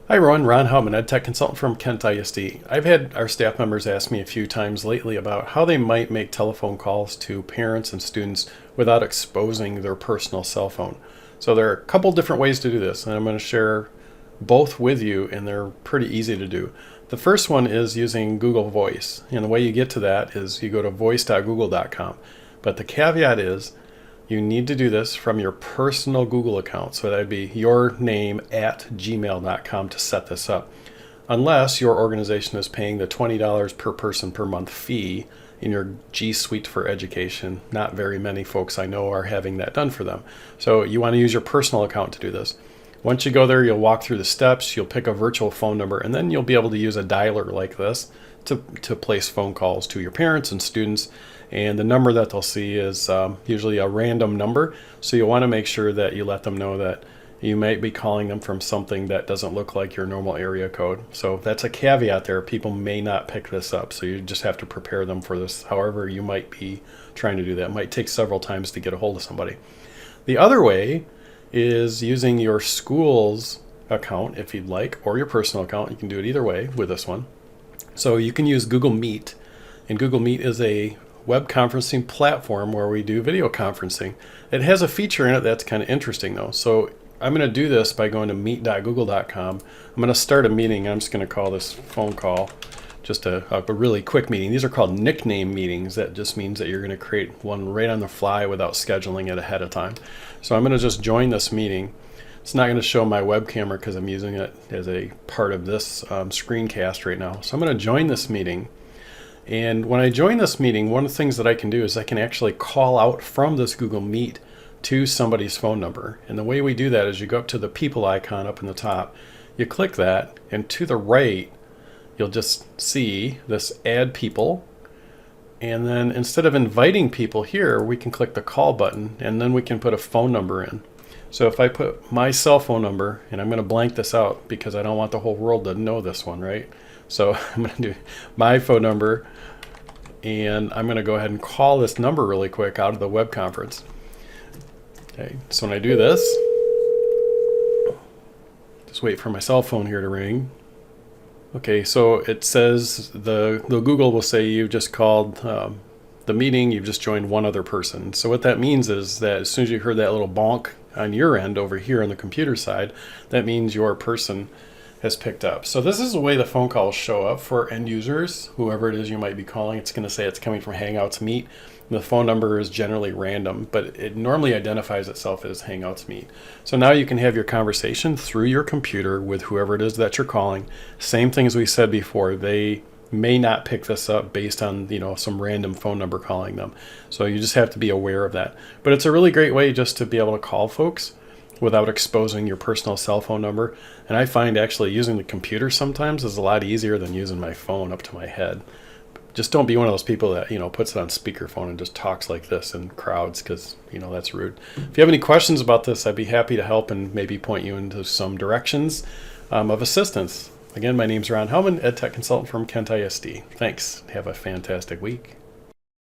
Hi everyone, Ron Hellman, EdTech consultant from Kent ISD. I've had our staff members ask me a few times lately about how they might make telephone calls to parents and students without exposing their personal cell phone. So there are a couple different ways to do this, and I'm going to share both with you, and they're pretty easy to do. The first one is using Google Voice, and the way you get to that is you go to voice.google.com. But the caveat is you need to do this from your personal Google account. So that'd be your name at gmail.com to set this up. Unless your organization is paying the $20 per person per month fee in your G Suite for Education. Not very many folks I know are having that done for them. So you want to use your personal account to do this. Once you go there, you'll walk through the steps, you'll pick a virtual phone number, and then you'll be able to use a dialer like this to place phone calls to your parents and students. And the number that they'll see is usually a random number. So you want to make sure that you let them know that you might be calling them from something that doesn't look like your normal area code. So that's a caveat there. People may not pick this up. So you just have to prepare them for this. However, you might be trying to do that. It might take several times to get a hold of somebody. The other way is using your school's account if you'd like, or your personal account. You can do it either way with this one. So you can use Google Meet. And Google Meet is a web conferencing platform where we do video conferencing. It has a feature in it that's kind of interesting though. So I'm going to do this by going to meet.google.com. I'm going to start a meeting. I'm just going to call this phone call just a really quick meeting. These are called nickname meetings. That just means that you're going to create one right on the fly without scheduling it ahead of time. So I'm going to just join this meeting. It's not going to show my web camera because I'm using it as a part of this screencast right now. So I'm going to join this meeting. And when I join this meeting, one of the things that I can do is I can actually call out from this Google Meet to somebody's phone number. And the way we do that is you go up to the people icon up in the top, you click that, and to the right, you'll just see this add people. And then instead of inviting people here, we can click the call button, and then we can put a phone number in. So if I put my cell phone number, and I'm going to blank this out because I don't want the whole world to know this one, right? So I'm going to do my phone number, and I'm going to go ahead and call this number really quick out of the web conference. Okay, so when I do this, just wait for my cell phone here to ring. Okay, so it says the Google will say you just called the meeting, you've just joined one other person. So what that means is that as soon as you heard that little bonk on your end over here on the computer side, that means your person has picked up. So this is the way the phone calls show up for end users, whoever it is you might be calling. It's going to say it's coming from Hangouts Meet. The phone number is generally random, but it normally identifies itself as Hangouts Meet. So now you can have your conversation through your computer with whoever it is that you're calling. Same thing as we said before, they may not pick this up based on some random phone number calling them. So you just have to be aware of that. But it's a really great way just to be able to call folks without exposing your personal cell phone number. And I find actually using the computer sometimes is a lot easier than using my phone up to my head. Just don't be one of those people that puts it on speakerphone and just talks like this in crowds, because that's rude. If you have any questions about this, I'd be happy to help and maybe point you into some directions of assistance. Again, my name's Ron Hellman, EdTech consultant from Kent ISD. Thanks. Have a fantastic week.